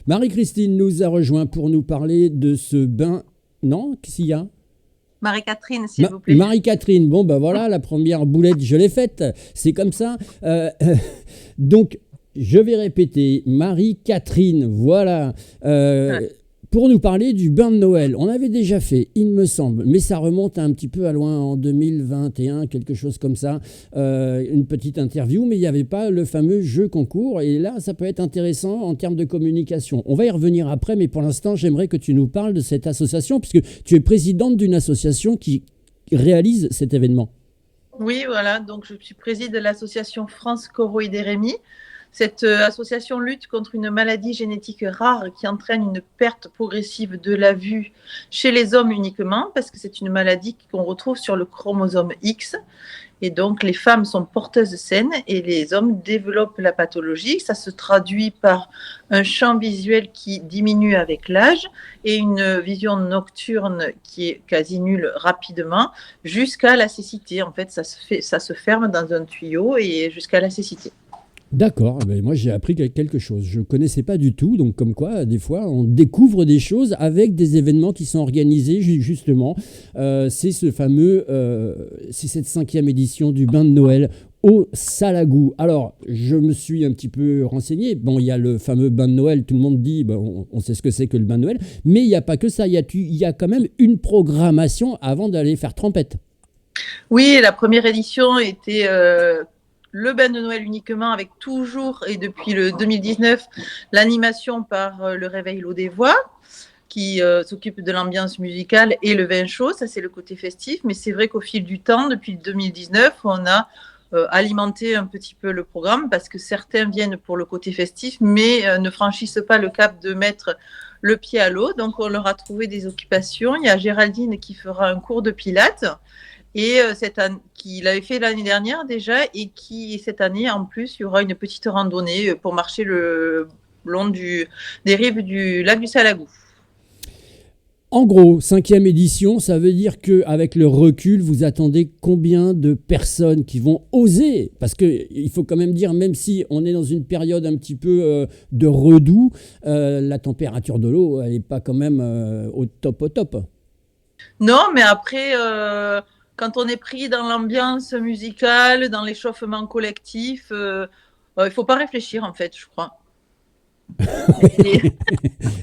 Marie-Christine nous a rejoint pour nous parler de ce bain. Non, qu'est-ce qu'il y a? Marie-Catherine, s'il vous plaît. Marie-Catherine, bon ben voilà, la première boulette, je l'ai faite, c'est comme ça. Donc, je vais répéter, Marie-Catherine, voilà, Voilà. pour nous parler du bain de Noël. On avait déjà fait, il me semble, mais ça remonte un petit peu à loin, en 2021, quelque chose comme ça, une petite interview, mais il n'y avait pas le fameux jeu concours, et là, ça peut être intéressant en termes de communication. On va y revenir après, mais pour l'instant, j'aimerais que tu nous parles de cette association, puisque tu es présidente d'une association qui réalise cet événement. Oui, voilà. Donc, je suis présidente de l'association France Choroïdérémie. Cette association lutte contre une maladie génétique rare qui entraîne une perte progressive de la vue chez les hommes uniquement, parce que c'est une maladie qu'on retrouve sur le chromosome X. Et donc, les femmes sont porteuses saines et les hommes développent la pathologie. Ça se traduit par un champ visuel qui diminue avec l'âge et une vision nocturne qui est quasi nulle rapidement jusqu'à la cécité. En fait, ça se ferme dans un tuyau et jusqu'à la cécité. D'accord, ben moi j'ai appris quelque chose. Je ne connaissais pas du tout, donc comme quoi, des fois, on découvre des choses avec des événements qui sont organisés, justement. C'est ce fameux, c'est cette 5e édition du bain de Noël au Salagou. Alors, je me suis un petit peu renseigné. Bon, il y a le fameux bain de Noël, tout le monde dit, ben, on sait ce que c'est que le bain de Noël, mais il n'y a pas que ça, il y a quand même une programmation avant d'aller faire trempette. Oui, la première édition était le bain de Noël uniquement avec toujours et depuis le 2019 l'animation par le Réveil l'eau des voix qui s'occupe de l'ambiance musicale et le vin chaud, ça c'est le côté festif, mais c'est vrai qu'au fil du temps, depuis 2019, on a alimenté un petit peu le programme parce que certains viennent pour le côté festif mais ne franchissent pas le cap de mettre le pied à l'eau, donc on leur a trouvé des occupations. Il y a Géraldine qui fera un cours de pilates et qui l'avait fait l'année dernière déjà et qui cette année en plus il y aura une petite randonnée pour marcher le long des rives du lac du Salagou. En gros, 5e édition, ça veut dire qu'avec le recul, vous attendez combien de personnes qui vont oser? Parce qu'il faut quand même dire, même si on est dans une période un petit peu de redoux, la température de l'eau, elle n'est pas quand même au top au top. Non, mais après, quand on est pris dans l'ambiance musicale, dans l'échauffement collectif, il ne faut pas réfléchir en fait, je crois. Et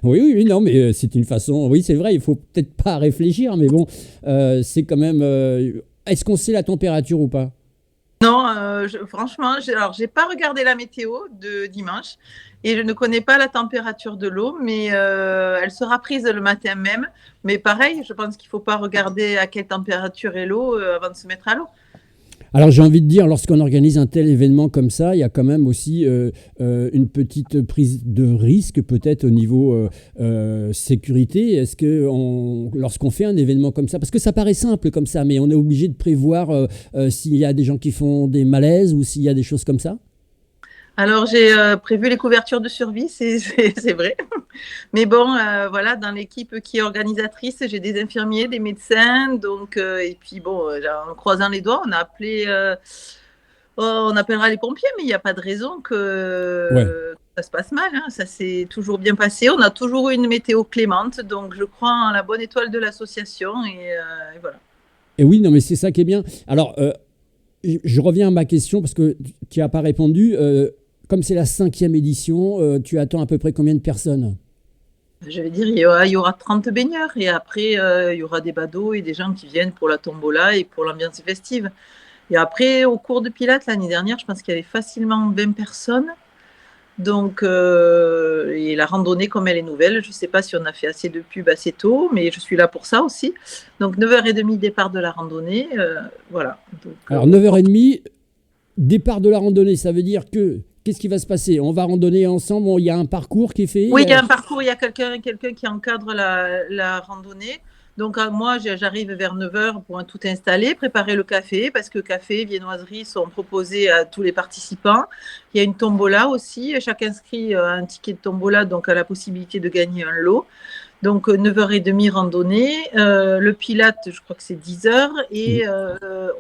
Oui, oui, oui, non, mais c'est une façon. Oui, c'est vrai, il faut peut-être pas réfléchir, mais bon, c'est quand même. Est-ce qu'on sait la température ou pas? non, franchement, alors j'ai pas regardé la météo de dimanche et je ne connais pas la température de l'eau, mais elle sera prise le matin même. Mais pareil, je pense qu'il faut pas regarder à quelle température est l'eau avant de se mettre à l'eau. Alors j'ai envie de dire, lorsqu'on organise un tel événement comme ça, il y a quand même aussi une petite prise de risque peut-être au niveau sécurité. Est-ce que lorsqu'on fait un événement comme ça, parce que ça paraît simple comme ça, mais on est obligé de prévoir s'il y a des gens qui font des malaises ou s'il y a des choses comme ça? Alors j'ai prévu les couvertures de survie, c'est vrai. Mais bon, voilà, dans l'équipe qui est organisatrice, j'ai des infirmiers, des médecins, donc et puis bon, en croisant les doigts, on appellera les pompiers, mais il n'y a pas de raison Ouais. que ça se passe mal, hein. Ça s'est toujours bien passé. On a toujours eu une météo clémente, donc je crois en la bonne étoile de l'association et voilà. Et oui, non, mais c'est ça qui est bien. Alors, je reviens à ma question parce que tu n'as pas répondu. Comme c'est la 5e édition, tu attends à peu près combien de personnes? Je vais dire, il y aura 30 baigneurs et après, il y aura des badauds et des gens qui viennent pour la tombola et pour l'ambiance festive. Et après, au cours de Pilates, l'année dernière, je pense qu'il y avait facilement 20 personnes. Donc, et la randonnée, comme elle est nouvelle, je ne sais pas si on a fait assez de pub assez tôt, mais je suis là pour ça aussi. Donc, 9h30, départ de la randonnée. Voilà. Donc, Alors 9h30, départ de la randonnée, ça veut dire que qu'est-ce qui va se passer? On va randonner ensemble, il y a un parcours qui est fait. oui, il y a un parcours, il y a quelqu'un qui encadre la randonnée. Donc, moi, j'arrive vers 9h pour tout installer, préparer le café, parce que café, viennoiserie sont proposés à tous les participants. Il y a une tombola aussi. Chaque inscrit a un ticket de tombola, donc a la possibilité de gagner un lot. Donc, 9h30 randonnée. Le pilate, je crois que c'est 10h. Et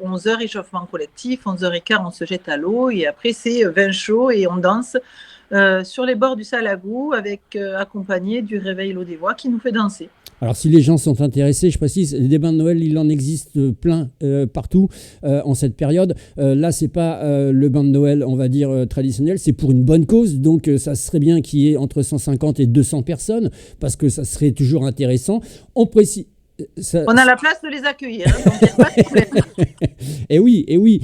11h, échauffement collectif. 11h15, on se jette à l'eau. Et après, c'est vin chaud et on danse sur les bords du Salagou, accompagné du réveil l'eau des voix qui nous fait danser. Alors, si les gens sont intéressés, je précise, des bains de Noël, il en existe plein partout en cette période. Là, c'est pas le bain de Noël, on va dire, traditionnel, c'est pour une bonne cause. Donc, ça serait bien qu'il y ait entre 150 et 200 personnes, parce que ça serait toujours intéressant. On précise... On a la place de les accueillir, hein, donc il n'y a pas de problème. Et oui, et oui.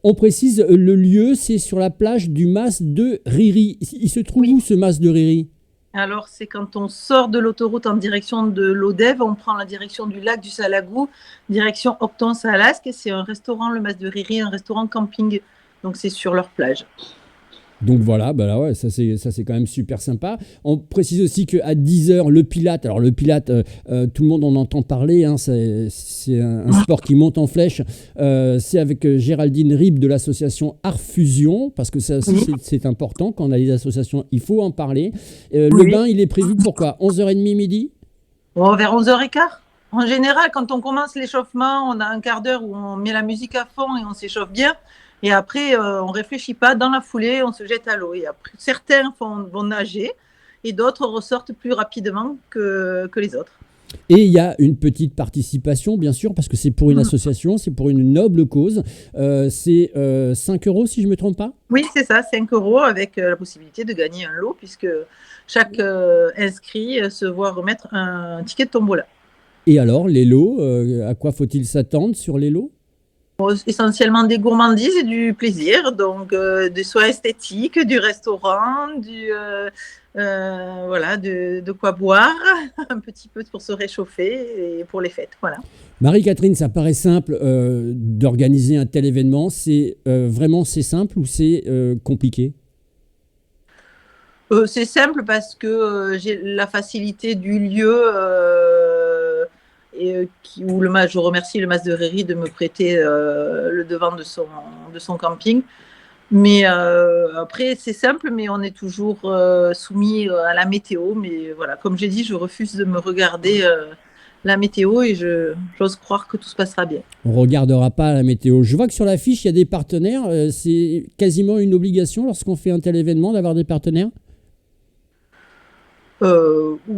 On précise, le lieu, c'est sur la plage du mas de Riri. Il se trouve où, ce mas de Riri? Alors, c'est quand on sort de l'autoroute en direction de l'Odève, on prend la direction du lac du Salagou, direction Octon-Salasque, et c'est un restaurant, le Mas de Riri, un restaurant camping. Donc, c'est sur leur plage. Donc voilà, bah là, ouais, ça c'est quand même super sympa. On précise aussi qu'à 10h, le Pilate, alors le Pilate, tout le monde en entend parler, hein, c'est un sport qui monte en flèche. C'est avec Géraldine Rib de l'association Art Fusion, parce que ça aussi c'est important, quand on a des associations, il faut en parler. Le bain, il est prévu pour quoi, 11h30 midi? Vers 11h15. En général, quand on commence l'échauffement, on a un quart d'heure où on met la musique à fond et on s'échauffe bien. Et après, on ne réfléchit pas. Dans la foulée, on se jette à l'eau. Et après, certains vont nager et d'autres ressortent plus rapidement que les autres. Et il y a une petite participation, bien sûr, parce que c'est pour une association, c'est pour une noble cause. C'est 5 € si je ne me trompe pas? Oui, c'est ça, 5 € avec la possibilité de gagner un lot, puisque chaque inscrit se voit remettre un ticket de tombola. Et alors, les lots, à quoi faut-il s'attendre sur les lots? Essentiellement des gourmandises et du plaisir, donc des soins esthétiques, du restaurant, voilà, de quoi boire, un petit peu pour se réchauffer et pour les fêtes, voilà. Marie-Catherine, ça paraît simple d'organiser un tel événement. C'est vraiment c'est simple ou c'est compliqué? C'est simple parce que j'ai la facilité du lieu. Où je remercie le Mas de Riri de me prêter le devant de son camping. Mais après, c'est simple, mais on est toujours soumis à la météo. Mais voilà, comme j'ai dit, je refuse de me regarder la météo et j'ose croire que tout se passera bien. On ne regardera pas la météo. Je vois que sur la fiche, il y a des partenaires. C'est quasiment une obligation lorsqu'on fait un tel événement d'avoir des partenaires?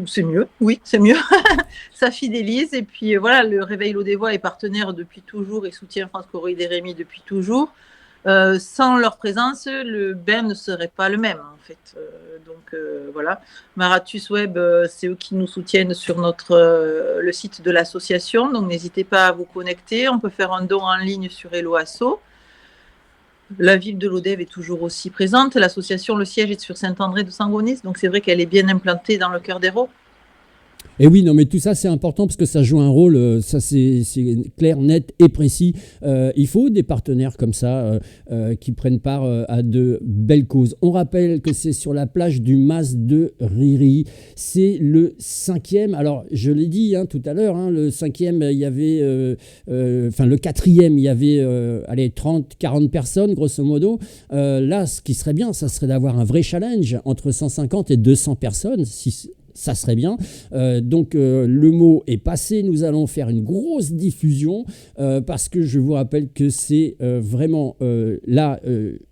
C'est mieux, oui, c'est mieux. Ça fidélise. Et puis voilà, le Réveil l'eau des voix est partenaire depuis toujours et soutient France Corélie des Rémy depuis toujours. Sans leur présence, le bain ne serait pas le même en fait. Donc voilà, Maratus Web, c'est eux qui nous soutiennent sur le site de l'association. Donc n'hésitez pas à vous connecter. On peut faire un don en ligne sur Hello Asso. La ville de l'Odève est toujours aussi présente. L'association, le siège est sur Saint-André de Sangonis, donc c'est vrai qu'elle est bien implantée dans le cœur d'Hérault. Et oui, non, mais tout ça, c'est important parce que ça joue un rôle, ça c'est clair, net et précis. Il faut des partenaires comme ça qui prennent part à de belles causes. On rappelle que c'est sur la plage du Mas de Riri. C'est le 5e. Alors, je l'ai dit tout à l'heure, le 5e, il y avait, le 4e, il y avait 30, 40 personnes, grosso modo. Là, ce qui serait bien, ça serait d'avoir un vrai challenge entre 150 et 200 personnes, ça serait bien. Donc le mot est passé. Nous allons faire une grosse diffusion parce que je vous rappelle que c'est vraiment là,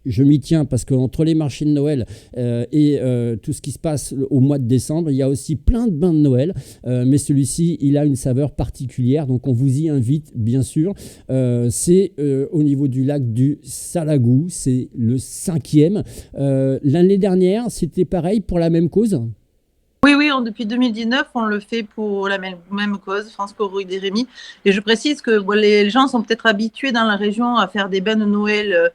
je m'y tiens parce qu'entre les marchés de Noël et tout ce qui se passe au mois de décembre, il y a aussi plein de bains de Noël. Mais celui-ci, il a une saveur particulière. Donc on vous y invite, bien sûr. C'est au niveau du lac du Salagou. C'est le 5e. L'année dernière, c'était pareil pour la même cause? Oui, depuis 2019, on le fait pour la même cause, France Corélie des Rémy. Et je précise que les gens sont peut-être habitués dans la région à faire des bains de Noël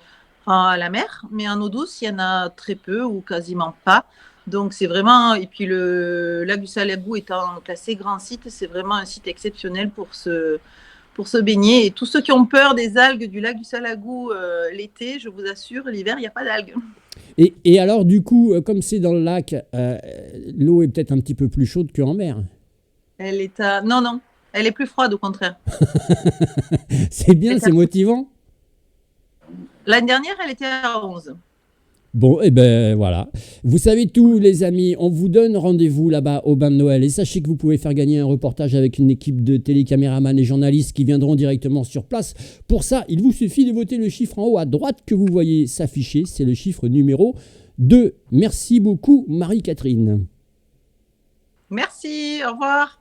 à la mer, mais en eau douce, il y en a très peu ou quasiment pas. Donc c'est vraiment, et puis le lac du Salagou étant classé grand site, c'est vraiment un site exceptionnel pour se baigner. Et tous ceux qui ont peur des algues du lac du Salagou l'été, je vous assure, l'hiver, il n'y a pas d'algues. Et alors, du coup, comme c'est dans le lac, l'eau est peut-être un petit peu plus chaude qu'en mer. Non, elle est plus froide au contraire. C'est bien, c'est motivant. L'année dernière, elle était à 11. Bon, et ben voilà. Vous savez tout, les amis. On vous donne rendez-vous là-bas au bain de Noël. Et sachez que vous pouvez faire gagner un reportage avec une équipe de télécaméramans et journalistes qui viendront directement sur place. Pour ça, il vous suffit de voter le chiffre en haut à droite que vous voyez s'afficher. C'est le chiffre numéro 2. Merci beaucoup, Marie-Catherine. Merci, au revoir.